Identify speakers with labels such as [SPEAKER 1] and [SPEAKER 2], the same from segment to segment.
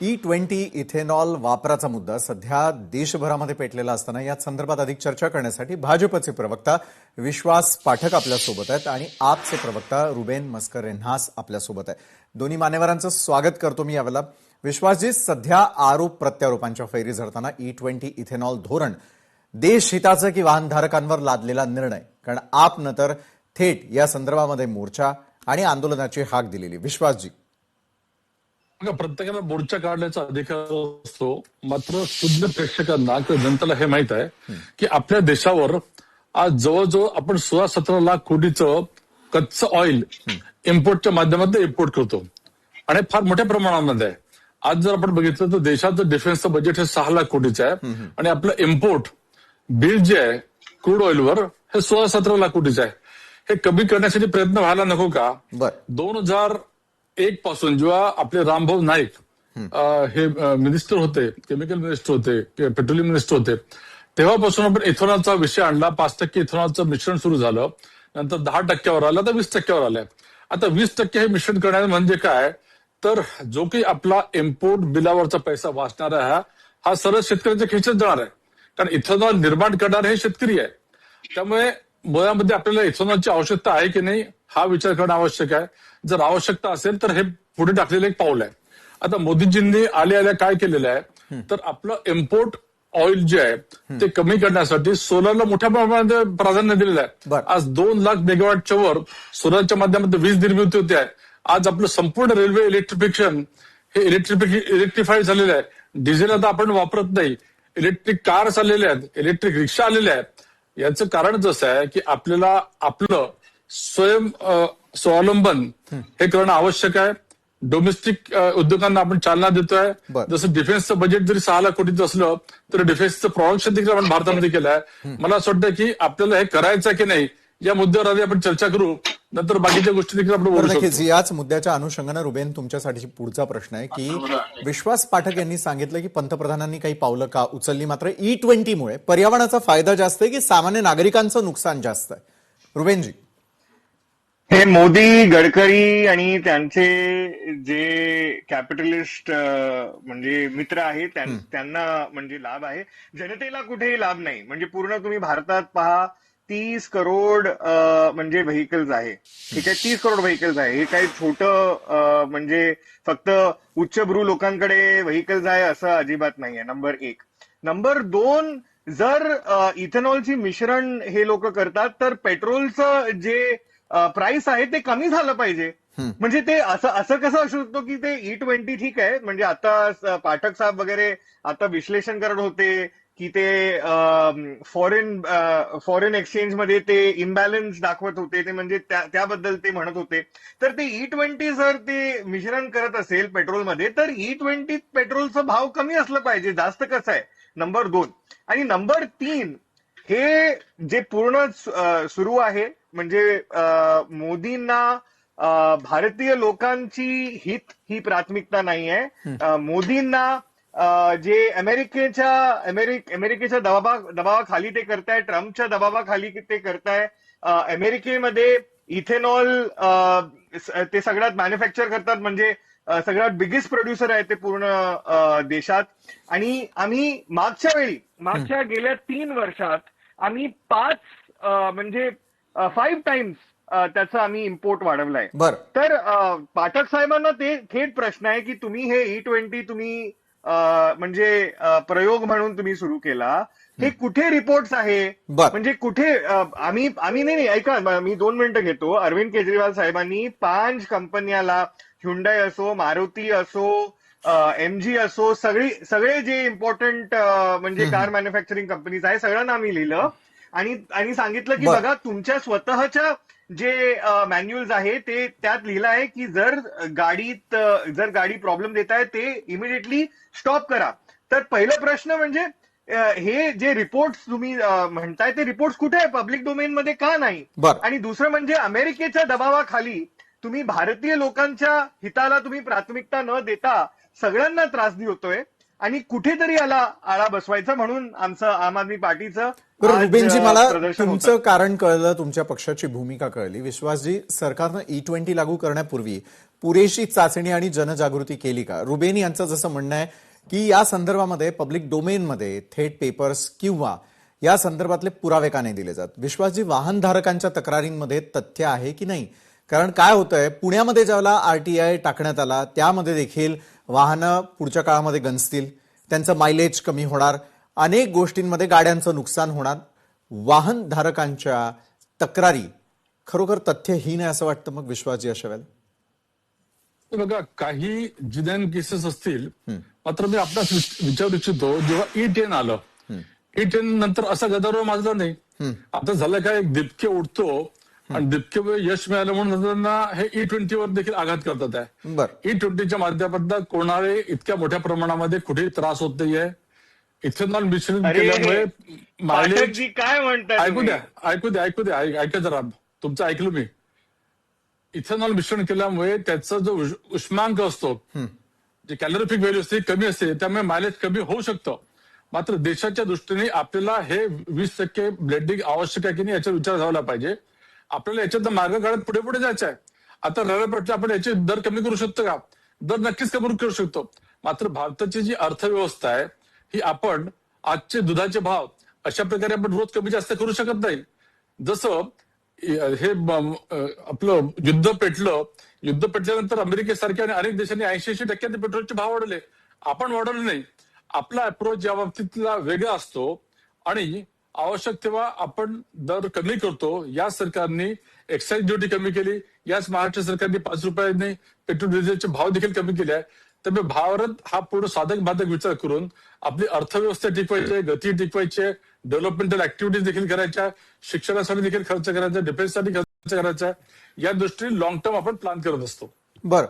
[SPEAKER 1] E20 ethanol वापराचा मुद्दा सध्या देशभरामध्ये पेटलेला असताना या संदर्भात अधिक चर्चा करण्यासाठी भाजपचे प्रवक्ता विश्वास पाठक आपल्यासोबत आहेत आणि आपचे प्रवक्ता रुबेन मस्करेन्हास आपल्यासोबत आहे। दोन्ही मान्यवरांचं स्वागत करतो मी यावेळेला। विश्वासजी, सध्या आरोप प्रत्यारोपांच्या फैरी झरताना E20 इथेनॉल धोरण देशहिताचं की वाहनधारकांवर लादलेला निर्णय, कारण आपनं तर थेट या संदर्भामध्ये मोर्चा आणि आंदोलनाची हाक दिलेली। विश्वासजी,
[SPEAKER 2] प्रत्येकाला मोर्चा काढण्याचा अधिकार असतो, मात्र शुद्ध प्रेक्षकांना किंवा जनतेला हे माहित आहे की आपल्या देशावर आज जवळजवळ आपण 16-17 लाख कोटीचं कच्चं ऑइल इम्पोर्टच्या माध्यमातून इम्पोर्ट करतो आणि फार मोठ्या प्रमाणामध्ये आहे। आज जर आपण बघितलं तर देशाचं डिफेन्सचं बजेट हे 6 लाख कोटीचं आहे आणि आपलं इम्पोर्ट बिल जे आहे क्रूड ऑइलवर हे 16-17 लाख कोटीचं आहे। हे कमी करण्यासाठी प्रयत्न व्हायला नको का? 2001 पासून जेव्हा आपले रामभाऊ नाईक हे मिनिस्टर होते, केमिकल मिनिस्टर होते, पेट्रोलियम मिनिस्टर होते, तेव्हापासून आपण इथेनॉलचा विषय आणला। 5% इथेनॉलचं मिश्रण सुरू झालं, नंतर 10%वर आलं, आता 20%वर आलंय। आता 20% हे मिश्रण करण्याचं म्हणजे काय, तर जो काही आपला इम्पोर्ट बिलावरचा पैसा वाचणार आहे हा सरळ शेतकऱ्यांच्या खिशात जाणार आहे, कारण इथेनॉल निर्माण करणारे हे शेतकरी आहे। त्यामुळे मुळामध्ये आपल्याला इथेनॉलची आवश्यकता आहे की नाही हा विचार करणं आवश्यक आहे। जर आवश्यकता असेल तर हे पुढे टाकलेलं एक पाऊल आहे। आता मोदीजींनी आल्या काय केलेलं आहे, तर आपलं इम्पोर्ट ऑइल जे आहे ते कमी करण्यासाठी सोलरला मोठ्या प्रमाणात प्राधान्य दिलेलं आहे। आज 2 लाख मेगावॅटच्या वर सोलरच्या माध्यमातून वीज निर्मिती होते आहे। आज आपलं संपूर्ण रेल्वे इलेक्ट्रिफिकेशन हे इलेक्ट्रिफाईड झालेलं आहे। डिझेल आता आपण वापरत नाही, इलेक्ट्रिक कार आलेले आहेत, इलेक्ट्रिक रिक्षा आलेल्या आहेत। याचं कारणच असं आहे की आपल्याला आपलं स्वावलंबन हे करणं आवश्यक आहे। डोमेस्टिक उद्योगांना आपण चालना देतोय। जसं डिफेन्सचं बजेट जरी 6 लाख कोटीचं असलं तर डिफेन्सचं प्रोडक्शन देखील आपण भारतामध्ये केलं आहे। मला असं वाटतं की आपल्याला हे करायचं की नाही या मुद्द्यावर आधी आपण चर्चा करू, नंतर बाकीच्या गोष्टी देखील आपण बोलू शकतो।
[SPEAKER 1] याच मुद्द्याच्या अनुषंगानं रुबेन, तुमच्यासाठी पुढचा प्रश्न आहे की विश्वास पाठक यांनी सांगितलं की पंतप्रधानांनी काही पावलं का उचलली, मात्र E20 मुळे पर्यावरणाचा फायदा जास्त आहे की सामान्य नागरिकांचं नुकसान जास्त आहे? रुबेनजी,
[SPEAKER 3] हे मोदी, गडकरी आणि त्यांचे जे कॅपिटलिस्ट म्हणजे मित्र आहेत त्यांना म्हणजे लाभ आहे, जनतेला कुठेही लाभ नाही। म्हणजे पूर्ण तुम्ही भारतात पहा, 30 करोड म्हणजे व्हेकल्स आहे, ठीक आहे, 30 करोड व्हेकल्स आहे। हे काही छोटं म्हणजे फक्त उच्चभ्रू लोकांकडे व्हेकल्स आहे असं अजिबात नाहीये, नंबर 1। नंबर 2, जर इथेनॉलची मिश्रण हे लोक करतात तर पेट्रोलचं जे प्राइस आहे ते कमी झालं पाहिजे। म्हणजे ते असं कसं असू शकतो की ते E20 ठीक आहे, म्हणजे आता पाठक साहेब वगैरे आता विश्लेषण करत होते की ते फॉरेन एक्सचेंज मध्ये ते इम्बॅलन्स दाखवत होते, ते म्हणजे त्याबद्दल ते म्हणत होते। तर ते E20 जर ते मिश्रण करत असेल पेट्रोलमध्ये तर E20 पेट्रोलचा भाव कमी असलं पाहिजे, जास्त कसं आहे, नंबर 2। आणि नंबर 3, हे जे पूर्ण सुरू आहे म्हणजे मोदींना भारतीय लोकांची हित ही प्राथमिकता नाहीये। मोदींना जे अमेरिकेच्या दबावाखाली ते करताय, ट्रम्पच्या दबावाखाली ते करताय। अमेरिकेमध्ये इथेनॉल ते सगळ्यात मॅन्युफॅक्चर करतात, म्हणजे सगळ्यात बिगेस्ट प्रोड्युसर आहे ते पूर्ण देशात। आणि आम्ही मागच्या गेल्या 3 वर्षात आम्ही 5 टाइम्स त्याचा आम्ही इम्पोर्ट वाढवलाय। तर पाठक साहेबांना ते थेट प्रश्न आहे की तुम्ही हे E20 तुम्ही म्हणजे प्रयोग म्हणून तुम्ही सुरू केला, हे कुठे रिपोर्ट्स आहे? म्हणजे कुठे आम्ही नाही, ऐका मी 2 मिनिटं घेतो। अरविंद केजरीवाल साहेबांनी 5 कंपन्याला, ह्युंडाई असो, मारुती असो, MG असो, सगळे जे इम्पॉर्टंट म्हणजे कार मॅन्युफॅक्चरिंग कंपनीज आहे सगळ्यांना आम्ही लिहिलं आणि सांगितलं की बघा तुमच्या स्वतःच्या जे मॅन्युअल्स आहे ते त्यात लिहिलं आहे की जर गाडी प्रॉब्लेम देत आहे ते इमिडिएटली स्टॉप करा। तर पहिला प्रश्न म्हणजे हे जे रिपोर्ट्स तुम्ही म्हणताय ते रिपोर्ट्स कुठे आहे, पब्लिक डोमेन मध्ये का नाही? आणि दुसरं म्हणजे अमेरिकेच्या दबावाखाली तुम्ही भारतीय लोकांच्या हिताला तुम्ही प्राथमिकता न देता सगळ्यांना त्रास होतोय आणि कुठेतरी याला आळा बसवायचा म्हणून आमचं आम आदमी पार्टीचं।
[SPEAKER 1] रुबेनजी, मला तुमचं कारण कळलं, तुमच्या पक्षाची भूमिका कळली। विश्वासजी, सरकारनं E20 लागू करण्यापूर्वी पुरेशी चाचणी आणि जनजागृती केली का? रुबेन यांचं जसं म्हणणं आहे की या संदर्भामध्ये पब्लिक डोमेनमध्ये थेट पेपर्स किंवा या संदर्भातले पुरावे का नाही दिले जात? विश्वासजी, वाहनधारकांच्या तक्रारींमध्ये तथ्य आहे की नाही? कारण काय होतंय, पुण्यामध्ये ज्यावेळेला आरटीआय टाकण्यात आला त्यामध्ये देखील वाहनं पुढच्या काळामध्ये गंजतील, त्यांचं मायलेज कमी होणार, अनेक गोष्टींमध्ये गाड्यांचं नुकसान होणार. वाहनधारकांच्या तक्रारी खरोखर तथ्यहीन आहे असं वाटतं मग विश्वासजी अशा वेळेला?
[SPEAKER 2] बघा, काही जिनेन केसेस असतील, मात्र मी आपल्यास विचारू इच्छितो, जेव्हा E10 आलं, E10 नंतर असा गदारोळ माजला नाही. आता झालं काय, एक दिपके उडतो आणि दिपके यश मिळालं म्हणून त्यांना हे E20 वर देखील आघात करतात आहे. E20च्या माध्यमातून कोणाला इतक्या मोठ्या प्रमाणामध्ये कुठेही त्रास होत नाहीये. इथेनॉल मिश्रण केल्यामुळे मायलेज,
[SPEAKER 3] काय म्हणतात,
[SPEAKER 2] ऐकू द्या, ऐका जरा, तुमचं ऐकलं मी. इथेनॉल मिश्रण केल्यामुळे त्याचा जो उष्मांक असतो, जे कॅलोरिफिक व्हॅल्यू असते कमी असते, त्यामुळे मायलेज कमी होऊ शकतं. मात्र देशाच्या दृष्टीने आपल्याला हे 20% ब्लेंडिंग आवश्यक आहे की नाही याचा विचार झाला पाहिजे. आपल्याला याच्यात मार्ग काढत पुढे पुढे जायचं आहे. आता राहिला प्रश्न, आपण याचे दर कमी करू शकतो का? दर नक्कीच कमी करू शकतो. मात्र भारताची जी अर्थव्यवस्था आहे ही आपण आजचे दुधाचे भाव अशा प्रकारे आपण रोज कमी जास्त करू शकत नाही. जसं हे आपलं युद्ध पेटल्यानंतर अमेरिकेसारख्या आणि अनेक देशांनी 80% पेट्रोलचे भाव वाढवले, आपण वाढवले नाही. आपला अप्रोच या बाबतीतला वेगळा असतो आणि आवश्यक तेव्हा आपण दर कमी करतो. या सरकारने एक्साईज ड्युटी कमी केली, याच महाराष्ट्र सरकारने 5 रुपयांनी पेट्रोल डिझेलचे भाव देखील कमी केले आहे. त्यामुळे भारत हा पूर्ण साधक बाधक विचार करून आपली अर्थव्यवस्था टिकवायची, गती टिकवायची, डेव्हलपमेंटल ऍक्टिव्हिटीज देखील करायच्या, शिक्षणासाठी देखील खर्च करायचा, डिफेन्ससाठी खर्च करायचा, या दृष्टीने लॉंग टर्म आपण प्लॅन करत असतो.
[SPEAKER 1] बरं,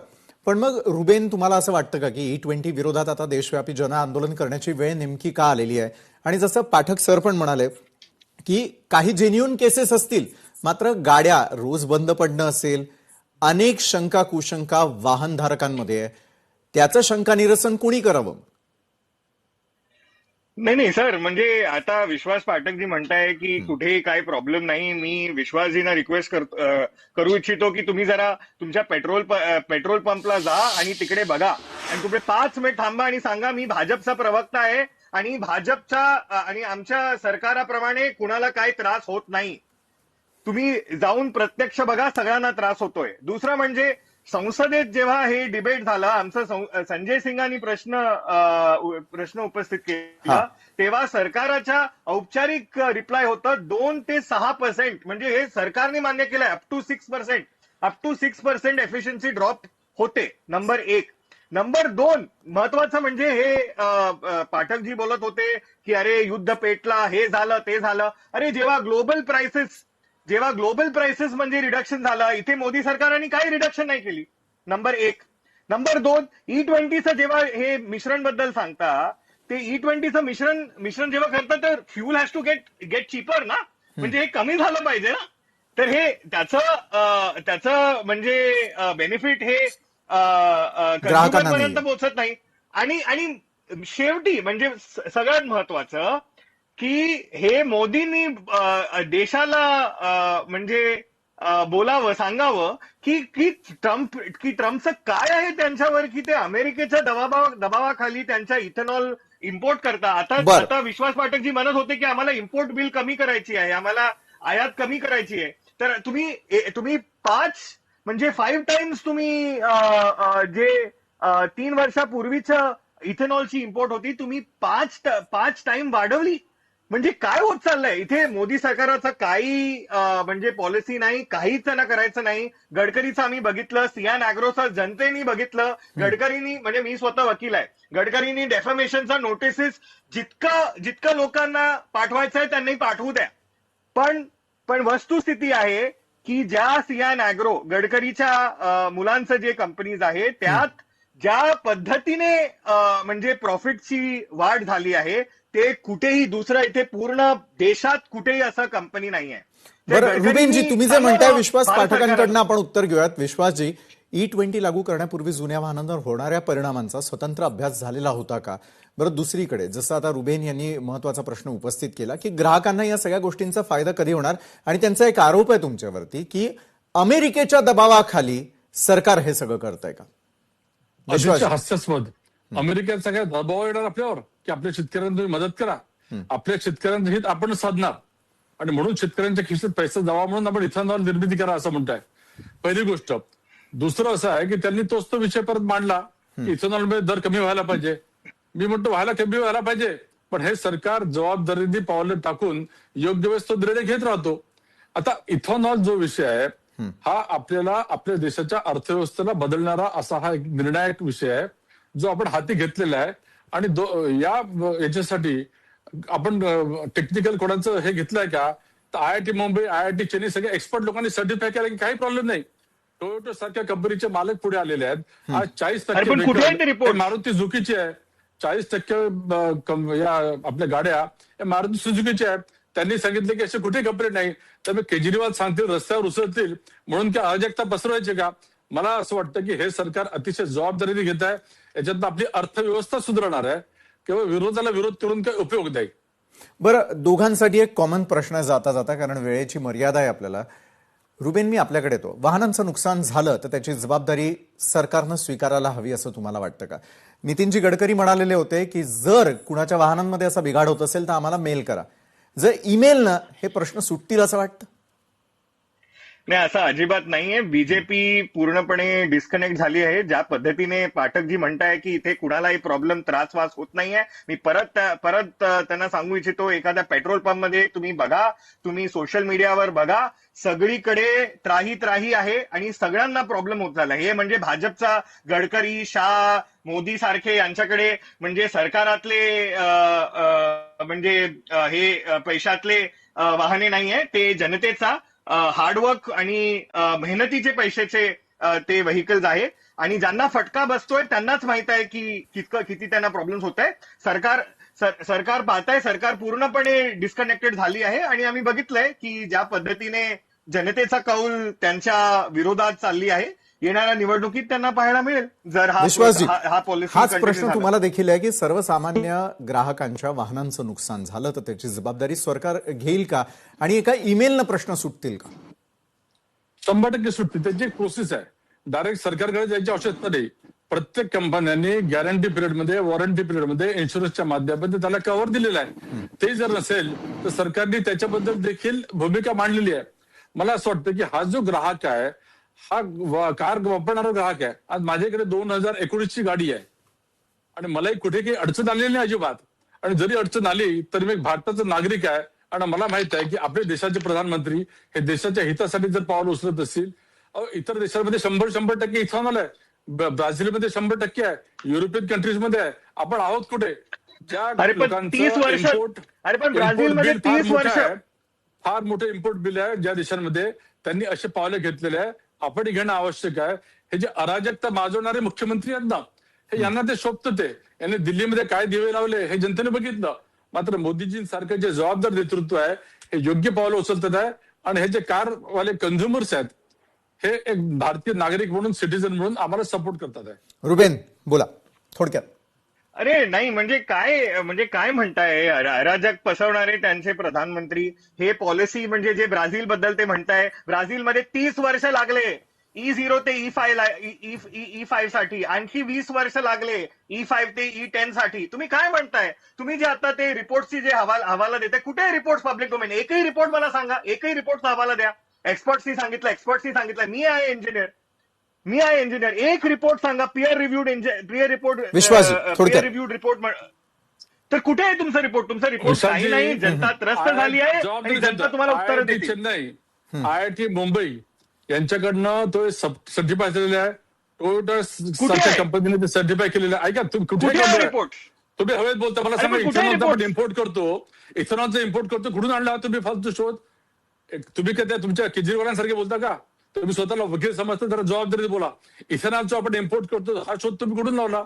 [SPEAKER 1] पण मग रुबेन, तुम्हाला असं वाटतं का की E20 विरोधात आता देशव्यापी जन आंदोलन करण्याची वेळ नेमकी का आलेली आहे? आणि जसं पाठक सर पण म्हणाले की काही जेन्युइन केसेस असतील, मात्र गाड्या रोज बंद पडणं असेल, अनेक शंका कुशंका वाहनधारकांमध्ये आहे, त्याचं शंका निरसन कोणी करावं?
[SPEAKER 3] नाही सर, म्हणजे आता विश्वास पाठकजी म्हणताय की कुठेही काही प्रॉब्लेम नाही. मी विश्वासजींना रिक्वेस्ट करू इच्छितो की तुम्ही जरा तुमच्या पेट्रोल पंपला जा आणि तिकडे बघा आणि तुम्ही 5 मिनिट थांबा आणि सांगा, मी भाजपचा प्रवक्ता आहे आणि भाजपच्या आणि आमच्या सरकाराप्रमाणे कुणाला काही त्रास होत नाही. तुम्ही जाऊन प्रत्यक्ष बघा, सगळ्यांना त्रास होतोय. दुसरं म्हणजे संसदेत जेव्हा हे डिबेट झालं, आमचं संजय सिंगांनी प्रश्न उपस्थित केला, तेव्हा सरकारच्या औपचारिक रिप्लाय होतं 2 ते 6%, म्हणजे हे सरकारने मान्य केलंय, अप टू 6% एफिशियन्सी ड्रॉप होते. नंबर 1. नंबर 2, महत्वाचं म्हणजे हे पाठकजी बोलत होते की अरे युद्ध पेटला, हे झालं ते झालं. अरे जेव्हा ग्लोबल प्राइसेस म्हणजे रिडक्शन झालं, इथे मोदी सरकारने काही रिडक्शन नाही केली. नंबर 1. नंबर 2, E20चं जेव्हा हे मिश्रण बद्दल सांगता, ते E20चं मिश्रण जेव्हा करतात तर fuel has to get cheaper ना, म्हणजे हे कमी झालं पाहिजे ना. तर हे त्याचं म्हणजे बेनिफिट हे ग्राहकांपर्यंत पोहोचत नाही. आणि शेवटी म्हणजे सगळ्यात महत्वाचं की हे मोदींनी देशाला म्हणजे बोलावं, सांगावं की ट्रम्पचं काय आहे त्यांच्यावर, की ते अमेरिकेच्या दबावाखाली त्यांच्या इथेनॉल इम्पोर्ट करता. आता विश्वास पाठकजी म्हणत होते की आम्हाला इम्पोर्ट बिल कमी करायची आहे, आम्हाला आयात कमी करायची आहे. तर तुम्ही 5 टाइम्स तुम्ही जे 3 वर्षापूर्वीचं इथेनॉलची इम्पोर्ट होती, तुम्ही 5 टाइम वाढवली. म्हणजे काय होत चाललंय इथे? मोदी सरकारचं काही म्हणजे पॉलिसी नाही, काहीच त्यांना करायचं नाही. गडकरीचं आम्ही बघितलं, सियान अॅग्रोचं जनतेने बघितलं. गडकरींनी, म्हणजे मी स्वतः वकील आहे, गडकरींनी डेफमेशनचा नोटिसेस जितकं लोकांना पाठवायचं आहे त्यांनी पाठवू द्या. पण वस्तुस्थिती आहे की ज्या सियान अॅग्रो, गडकरीच्या मुलांचं जे कंपनीज आहे, त्यात ज्या पद्धतीने म्हणजे प्रॉफिटची वाढ झाली आहे, ते कुठेही दुसरं इथे पूर्ण देशात कुठेही असं कंपनी नाही आहे.
[SPEAKER 1] बरं रुबेनजी, तुम्ही जे म्हणताय विश्वास पाठकांकडनं आपण उत्तर घेऊयात. विश्वासजी, E20 लागू करण्यापूर्वी जुन्या वाहनांवर होणाऱ्या परिणामांचा स्वतंत्र अभ्यास झालेला होता का? बरं, दुसरीकडे जसं आता रुबेन यांनी महत्वाचा प्रश्न उपस्थित केला की ग्राहकांना या सगळ्या गोष्टींचा फायदा कधी होणार, आणि त्यांचा एक आरोप आहे तुमच्यावरती की अमेरिकेच्या दबावाखाली सरकार हे सगळं करतंय का?
[SPEAKER 2] अतिशय हास्यास्पद. अमेरिकेचा काय दबाव येणार आपल्यावर की आपल्या शेतकऱ्यांना तुम्ही मदत करा, आपल्या शेतकऱ्यांचं हित आपण साधणार आणि म्हणून शेतकऱ्यांच्या खिशात पैसा जावा म्हणून आपण इथेनॉल निर्मिती करा असं म्हणताय. पहिली गोष्ट. दुसरं असं आहे की त्यांनी तोच तो विषय परत मांडला की इथेनॉलमध्ये दर कमी व्हायला पाहिजे. मी म्हणतो कमी व्हायला पाहिजे, पण हे सरकार जबाबदारीने पावलं टाकून योग्य वेळेस तो निर्णय घेत राहतो. आता इथेनॉल जो विषय आहे हा आपल्याला आपल्या देशाच्या अर्थव्यवस्थेला बदलणारा असा हा एक निर्णायक विषय आहे जो आपण हाती घेतलेला आहे. आणि याच्यासाठी आपण टेक्निकल कोणाचं हे घेतलंय का? तर IIT मुंबई, IIT चेन्नई सगळ्या एक्सपर्ट लोकांनी सर्टिफाय केलं की काही प्रॉब्लेम नाही. टोयोटो सारख्या कंपनीचे मालक पुढे आलेले आहेत. आज 40% मारुती सुझुकीची आहे. 40% या आपल्या गाड्या या मारुती सुझुकीच्या आहेत. त्यांनी सांगितलं की असे कुठे कंपनी नाही. त्यामुळे केजरीवाल सांगतील रस्त्यावर उसळतील म्हणून काय अराजकता पसरवायची का? मला असं वाटतं की हे सरकार अतिशय जबाबदारीने घेत आहे. याच्यातनं आपली अर्थव्यवस्था सुधारणार आहे. केवळ विरोधाला विरोध करून काही उपयोग नाही.
[SPEAKER 1] बरं, दोघांसाठी एक कॉमन प्रश्न जाता जाता, कारण वेळेची मर्यादा आहे आपल्याला. रुबेन, मी आपल्याकडे येतो. वाहनांचं नुकसान झालं तर त्याची जबाबदारी सरकारनं स्वीकारायला हवी असं तुम्हाला वाटतं का? नितीनजी गडकरी म्हणालेले होते की जर कुणाच्या वाहनांमध्ये असा बिघाड होत असेल तर आम्हाला मेल करा. जर ईमेलनं हे प्रश्न सुटतील असं वाटतं?
[SPEAKER 3] नाही, असं अजिबात नाहीये. बीजेपी पूर्णपणे डिस्कनेक्ट झाली आहे. ज्या पद्धतीने पाठकजी म्हणताय की इथे कुणालाही प्रॉब्लेम त्रास होत नाहीये. मी परत त्यांना सांगू इच्छितो, एखाद्या पेट्रोल पंपमध्ये तुम्ही बघा, तुम्ही सोशल मीडियावर बघा, सगळीकडे त्राही आहे आणि सगळ्यांना प्रॉब्लेम होत झाला. हे म्हणजे भाजपचा गडकरी, शाह, मोदी सारखे यांच्याकडे म्हणजे सरकारातले म्हणजे हे पैशातले वाहने नाहीये, ते जनतेचा हार्डवर्क आणि मेहनतीचे पैशाचे ते व्हेकल्स आहे. आणि ज्यांना फटका बसतोय त्यांनाच माहित आहे की किती त्यांना प्रॉब्लेम्स होत आहे. सरकार पाहताय, सरकार पूर्णपणे डिस्कनेक्टेड झाली आहे. आणि आम्ही बघितलंय की ज्या पद्धतीने जनतेचा कौल त्यांच्या विरोधात चालली आहे, येणाऱ्या निवडणुकीत त्यांना पाहायला मिळेल जर हा पॉलिसी.
[SPEAKER 1] हाच प्रश्न तुम्हाला देखील आहे की सर्वसामान्य ग्राहकांच्या वाहनांचं नुकसान झालं तर त्याची जबाबदारी सरकार घेईल का? आणि एका ईमेलनं प्रश्न सुटतील का?
[SPEAKER 2] 100% सुटतील. त्याची एक प्रोसेस आहे. डायरेक्ट सरकारकडे जायची आवश्यकता नाही. प्रत्येक कंपन्यांनी गॅरंटी पिरियडमध्ये, वॉरंटी पिरियडमध्ये इन्शुरन्सच्या माध्यमातून त्याला कव्हर दिलेला आहे. ते जर नसेल तर सरकारने त्याच्याबद्दल देखील भूमिका मांडलेली आहे. मला असं वाटतं की हा जो ग्राहक आहे हा कार वापरणारा ग्राहक आहे. आज माझ्याकडे 2019ची गाडी आहे आणि मलाही कुठे काही अडचण आलेली नाही अजिबात. आणि जरी अडचण आली तरी मी एक भारताचा नागरिक आहे आणि मला माहित आहे की आपल्या देशाचे प्रधानमंत्री हे देशाच्या हितासाठी जर पावलं उचलत असतील, इतर देशांमध्ये 100% इथेनॉल आहे, ब्राझीलमध्ये 100% आहे, युरोपियन कंट्रीजमध्ये आहे. आपण आहोत कुठे? ज्या फार मोठं इम्पोर्ट बिल आहे ज्या देशांमध्ये त्यांनी असे पावले घेतलेले आहे. आपण घेणं आवश्यक आहे. हे जे अराजकता माजवणारे मुख्यमंत्री आहेत ना, हे यांना ते शोभतं. ते यांनी दिल्लीमध्ये काय दिवे लावले हे जनतेने बघितलं. मात्र मोदीजींसारखं जे जबाबदार नेतृत्व आहे हे योग्य पावलं उचलतात आहे. आणि हे जे कारवाले कन्झ्युमर्स आहेत हे एक भारतीय नागरिक म्हणून, सिटीजन म्हणून आम्हाला सपोर्ट करतात आहे.
[SPEAKER 1] रुबेन, बोला थोडक्यात.
[SPEAKER 3] अरे नाही, म्हणजे काय म्हणताय? अराजक पसरवणारे त्यांचे प्रधानमंत्री. हे पॉलिसी म्हणजे जे ब्राझील बद्दल ते म्हणताय, ब्राझीलमध्ये 30 वर्ष लागले E0 ते E5 साठी, आणखी 20 वर्ष लागले E5 ते E10 साठी. तुम्ही काय म्हणताय? तुम्ही जे आता ते रिपोर्टची जे हवाला देताय, कुठे रिपोर्ट पब्लिक डोमेन? एकही रिपोर्ट मला सांगा, एकही रिपोर्टचा हवाला द्या. एक्सपर्ट्सनी सांगितलं. मी आहे इंजिनियर. एक रिपोर्ट सांगा, पियर रिव्ह्यूड रिपोर्ट. तर कुठे आहे तुमचा रिपोर्ट? तुमचा रिपोर्ट काही नाही. जनता त्रस्त झाली आहे आणि जनता तुम्हाला उत्तर देते.
[SPEAKER 2] चेन्नई, IIT मुंबई यांच्याकडनं तो सर्टिफाय केलेला आहे. टोयोटा सारख्या कंपनीने ते सर्टिफाय केलेलं आहे. ऐका, तुम्ही कुठे
[SPEAKER 3] रिपोर्ट?
[SPEAKER 2] तुम्ही हवेत बोलता. मला सांगा, इथेनॉलचा आपण इम्पोर्ट करतो, इथेनॉलचा इम्पोर्ट करतो, कुठून आणला तुम्ही? फालतू शोध. तुम्ही काय तुमच्या केजरीवालांसारखे बोलता का? तुम्ही स्वतःला वकील समजता, जरा जबाबदारी बोला. इथेनॉलचा आपण इम्पोर्ट करतो, हा शोध तुम्ही कुठून लावला?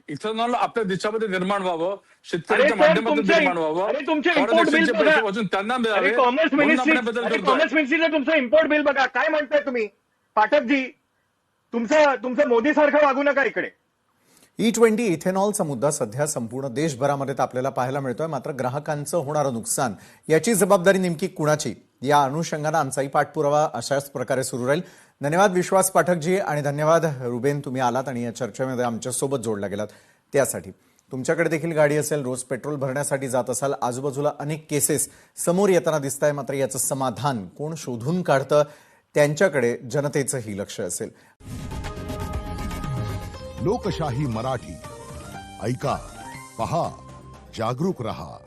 [SPEAKER 2] इथेनॉल आपल्या देशामध्ये निर्माण व्हावं, शेतकऱ्यांच्या माध्यमातून निर्माण व्हावं, पैसे वाचून त्यांना मिळावे.
[SPEAKER 3] कॉमर्स मिनिस्ट्रीचं तुमचं इम्पोर्ट बिल बघा. काय म्हणताय तुम्ही पाठकजी? तुमचं मोदी सारखं वागू नका इकडे.
[SPEAKER 1] E20 इथेनॉलचा मुद्दा सध्या संपूर्ण देशभरामध्ये आपल्याला पाहायला मिळतोय. मात्र ग्राहकांचं होणारं नुकसान याची जबाबदारी नेमकी कुणाची, या अनुषंगानं आमचाही पाठपुरावा अशाच प्रकारे सुरू राहील. धन्यवाद विश्वास पाठकजी आणि धन्यवाद रुबेन, तुम्ही आलात आणि या चर्चेमध्ये आमच्यासोबत जोडला गेलात त्यासाठी. तुमच्याकडे देखील गाडी असेल, रोज पेट्रोल भरण्यासाठी जात असाल, आजूबाजूला अनेक केसेस समोर येताना दिसत आहे, मात्र याचं समाधान कोण शोधून काढतं त्यांच्याकडे जनतेचंही लक्ष असेल.
[SPEAKER 4] लोकशाही मराठी ऐका, पहा, जागरूक रहा.